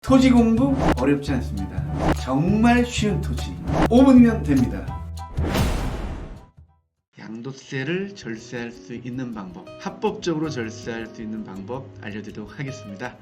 토지 공부 어렵지 않습니다. 정말 쉬운 토지 5분이면 됩니다. 양도세를 절세할 수 있는 방법, 합법적으로 절세할 수 있는 방법 알려드리도록 하겠습니다.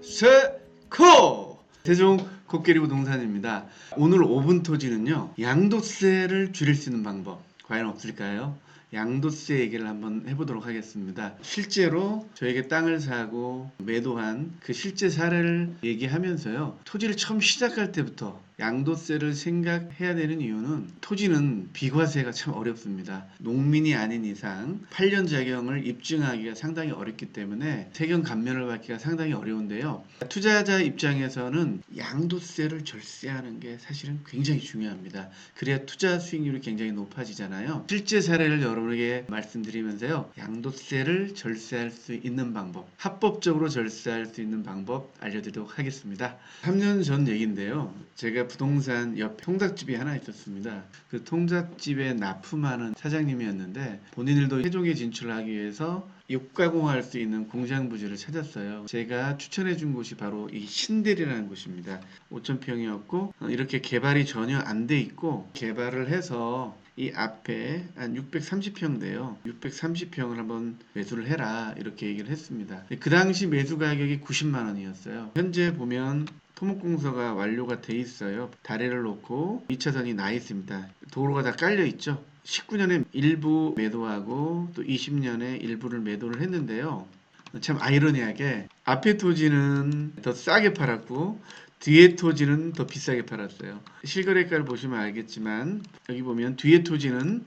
세코! 세종 코끼리 부동산입니다. 오늘 5분 토지는요, 양도세를 줄일 수 있는 방법 과연 없을까요? 양도세 얘기를 한번 해보도록 하겠습니다. 실제로 저에게 땅을 사고 매도한 그 실제 사례를 얘기하면서요, 토지를 처음 시작할 때부터 양도세를 생각해야 되는 이유는 토지는 비과세가 참 어렵습니다. 농민이 아닌 이상 8년 자경을 입증하기가 상당히 어렵기 때문에 세금 감면을 받기가 상당히 어려운데요. 투자자 입장에서는 양도세를 절세하는 게 사실은 굉장히 중요합니다. 그래야 투자 수익률이 굉장히 높아지잖아요. 실제 사례를 여러분에게 말씀드리면서요, 양도세를 절세할 수 있는 방법, 합법적으로 절세할 수 있는 방법 알려드리도록 하겠습니다. 3년 전 얘기인데요. 제가 부동산 옆 통닭집이 하나 있었습니다. 그 통닭집에 납품하는 사장님이었는데 본인들도 세종에 진출하기 위해서 육가공할 수 있는 공장 부지를 찾았어요. 제가 추천해 준 곳이 바로 이 신대리라는 곳입니다. 5,000평이었고 이렇게 개발이 전혀 안 돼 있고, 개발을 해서 이 앞에 한 630평 돼요. 630평을 한번 매수를 해라 이렇게 얘기를 했습니다. 그 당시 매수 가격이 90만 원이었어요. 현재 보면 토목공사가 완료가 돼 있어요. 다리를 놓고 2차선이 나 있습니다. 도로가 다 깔려 있죠. 19년에 일부 매도하고 또 20년에 일부를 매도를 했는데요. 참 아이러니하게 앞에 토지는 더 싸게 팔았고 뒤에 토지는 더 비싸게 팔았어요. 실거래가를 보시면 알겠지만 여기 보면 뒤에 토지는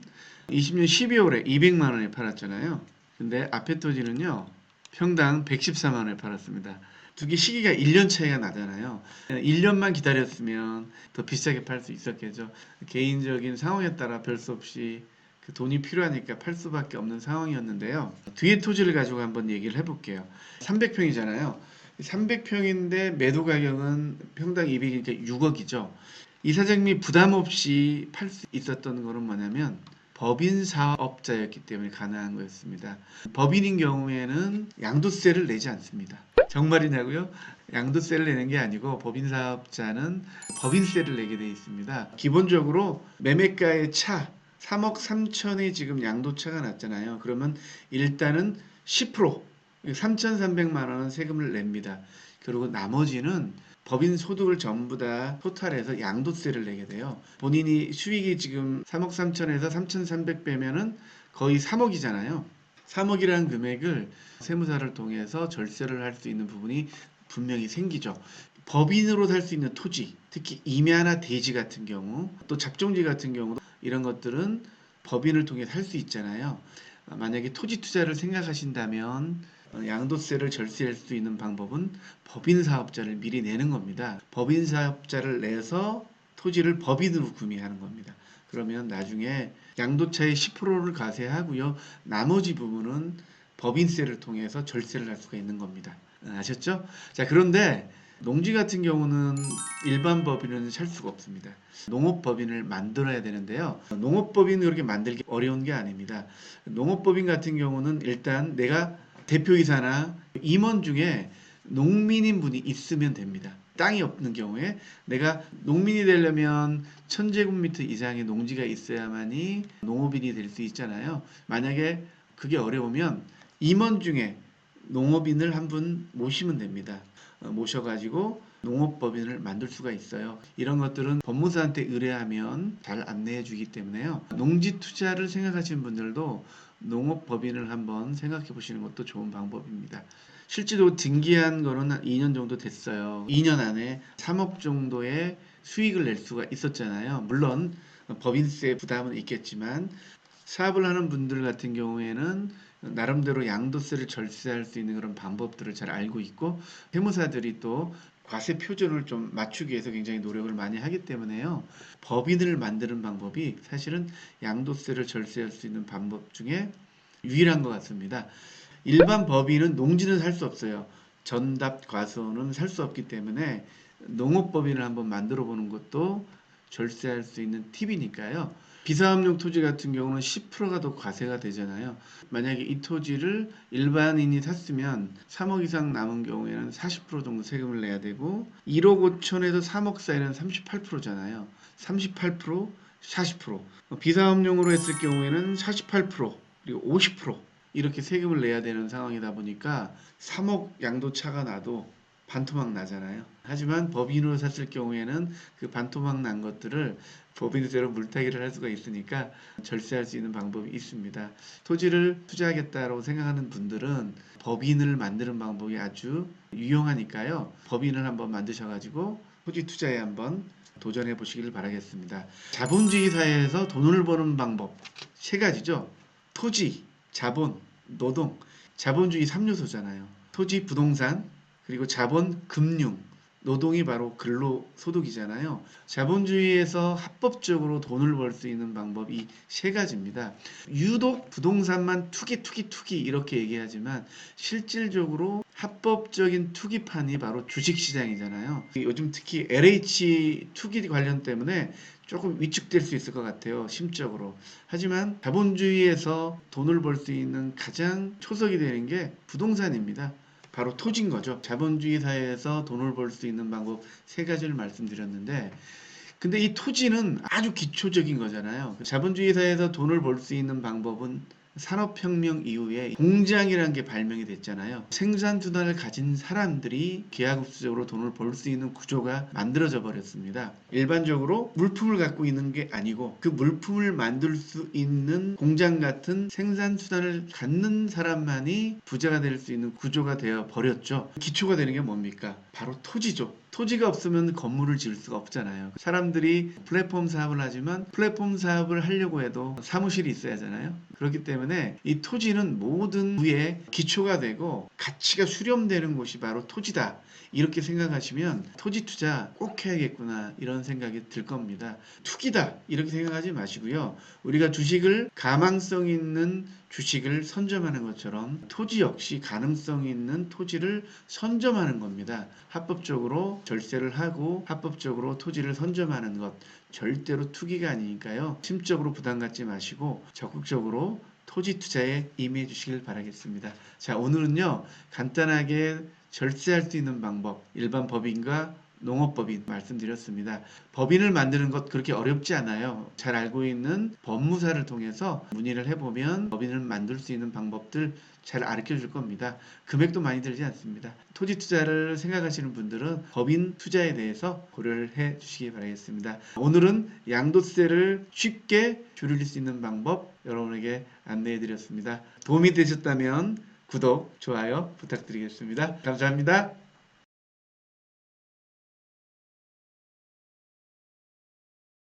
20년 12월에 200만 원에 팔았잖아요. 근데 앞에 토지는요, 평당 114만 원에 팔았습니다. 두 개 시기가 1년 차이가 나잖아요. 1년만 기다렸으면 더 비싸게 팔 수 있었겠죠. 개인적인 상황에 따라 별 수 없이 그 돈이 필요하니까 팔 수밖에 없는 상황이었는데요. 뒤에 토지를 가지고 한번 얘기를 해볼게요. 300평이잖아요. 300평인데 매도 가격은 평당 200이니까 6억이죠. 이 사장님이 부담 없이 팔 수 있었던 거는 뭐냐면 법인 사업자였기 때문에 가능한 거였습니다. 법인인 경우에는 양도세를 내지 않습니다. 정말이냐고요? 양도세를 내는 게 아니고 법인 사업자는 법인세를 내게 되어 있습니다. 기본적으로 매매가의 차 3억 3천이 지금 양도차가 났잖아요. 그러면 일단은 10% 3,300만 원은 세금을 냅니다. 그리고 나머지는 법인 소득을 전부 다 토탈해서 양도세를 내게 돼요. 본인이 수익이 지금 3억 3천에서 3,300 빼면은 거의 3억이잖아요. 3억이라는 금액을 세무사를 통해서 절세를 할 수 있는 부분이 분명히 생기죠. 법인으로 살 수 있는 토지, 특히 임야나 대지 같은 경우, 또 잡종지 같은 경우도 이런 것들은 법인을 통해 살 수 있잖아요. 만약에 토지 투자를 생각하신다면 양도세를 절세할 수 있는 방법은 법인 사업자를 미리 내는 겁니다. 법인 사업자를 내서 토지를 법인으로 구매하는 겁니다. 그러면 나중에 양도차의 10%를 과세하고요. 나머지 부분은 법인세를 통해서 절세를 할 수가 있는 겁니다. 아셨죠? 자, 그런데 농지 같은 경우는 일반 법인은 살 수가 없습니다. 농업법인을 만들어야 되는데요. 농업법인 그렇게 만들기 어려운 게 아닙니다. 농업법인 같은 경우는 일단 내가 대표이사나 임원 중에 농민인 분이 있으면 됩니다. 땅이 없는 경우에 내가 농민이 되려면 1000제곱미터 이상의 농지가 있어야만이 농업인이 될 수 있잖아요. 만약에 그게 어려우면 임원 중에 농업인을 한 분 모시면 됩니다. 모셔가지고 농업법인을 만들 수가 있어요. 이런 것들은 법무사한테 의뢰하면 잘 안내해 주기 때문에요. 농지 투자를 생각하시는 분들도 농업법인을 한번 생각해 보시는 것도 좋은 방법입니다. 실제로 등기한 거는 한 2년 정도 됐어요. 2년 안에 3억 정도의 수익을 낼 수가 있었잖아요. 물론 법인세 부담은 있겠지만 사업을 하는 분들 같은 경우에는 나름대로 양도세를 절세할 수 있는 그런 방법들을 잘 알고 있고, 세무사들이 또 과세 표준을 좀 맞추기 위해서 굉장히 노력을 많이 하기 때문에요. 법인을 만드는 방법이 사실은 양도세를 절세할 수 있는 방법 중에 유일한 것 같습니다. 일반 법인은 농지는 살 수 없어요. 전답 과수는 살 수 없기 때문에 농업법인을 한번 만들어 보는 것도 절세할 수 있는 팁이니까요. 비사업용 토지 같은 경우는 10%가 더 과세가 되잖아요. 만약에 이 토지를 일반인이 샀으면 3억 이상 남은 경우에는 40% 정도 세금을 내야 되고 1억 5천에서 3억 사이는 38%잖아요. 38%, 40%. 비사업용으로 했을 경우에는 48% 그리고 50% 이렇게 세금을 내야 되는 상황이다 보니까 3억 양도차가 나도 반토막 나잖아요. 하지만 법인으로 샀을 경우에는 그 반토막 난 것들을 법인세로 물타기를 할 수가 있으니까 절세할 수 있는 방법이 있습니다. 토지를 투자하겠다고 생각하는 분들은 법인을 만드는 방법이 아주 유용하니까요. 법인을 한번 만드셔가지고 토지 투자에 한번 도전해 보시길 바라겠습니다. 자본주의 사회에서 돈을 버는 방법 세 가지죠. 토지, 자본, 노동. 자본주의 3요소잖아요. 토지, 부동산, 그리고 자본, 금융, 노동이 바로 근로소득이잖아요. 자본주의에서 합법적으로 돈을 벌 수 있는 방법이 세 가지입니다. 유독 부동산만 투기 이렇게 얘기하지만 실질적으로 합법적인 투기판이 바로 주식시장이잖아요. 요즘 특히 LH 투기 관련 때문에 조금 위축될 수 있을 것 같아요. 심적으로. 하지만 자본주의에서 돈을 벌 수 있는 가장 초석이 되는 게 부동산입니다. 바로 토지인 거죠. 자본주의 사회에서 돈을 벌 수 있는 방법 세 가지를 말씀드렸는데 근데 이 토지는 아주 기초적인 거잖아요. 자본주의 사회에서 돈을 벌 수 있는 방법은 산업혁명 이후에 공장이라는 게 발명이 됐잖아요. 생산수단을 가진 사람들이 기하급수적으로 돈을 벌 수 있는 구조가 만들어져 버렸습니다. 일반적으로 물품을 갖고 있는 게 아니고 그 물품을 만들 수 있는 공장 같은 생산수단을 갖는 사람만이 부자가 될 수 있는 구조가 되어 버렸죠. 기초가 되는 게 뭡니까? 바로 토지죠. 토지가 없으면 건물을 지을 수가 없잖아요. 사람들이 플랫폼 사업을 하지만 플랫폼 사업을 하려고 해도 사무실이 있어야 하잖아요. 그렇기 때문에 이 토지는 모든 부의 기초가 되고 가치가 수렴되는 곳이 바로 토지다. 이렇게 생각하시면 토지 투자 꼭 해야겠구나 이런 생각이 들 겁니다. 투기다 이렇게 생각하지 마시고요. 우리가 주식을 가망성 있는 주식을 선점하는 것처럼 토지 역시 가능성 있는 토지를 선점하는 겁니다. 합법적으로 절세를 하고 합법적으로 토지를 선점하는 것 절대로 투기가 아니니까요. 심적으로 부담 갖지 마시고 적극적으로 토지 투자에 임해 주시길 바라겠습니다. 자, 오늘은요. 간단하게 절세할 수 있는 방법, 일반 법인과 농업법인 말씀드렸습니다. 법인을 만드는 것 그렇게 어렵지 않아요. 잘 알고 있는 법무사를 통해서 문의를 해보면 법인을 만들 수 있는 방법들 잘 가르쳐 줄 겁니다. 금액도 많이 들지 않습니다. 토지 투자를 생각하시는 분들은 법인 투자에 대해서 고려를 해 주시기 바라겠습니다. 오늘은 양도세를 쉽게 줄일 수 있는 방법 여러분에게 안내해 드렸습니다. 도움이 되셨다면 구독, 좋아요 부탁드리겠습니다. 감사합니다.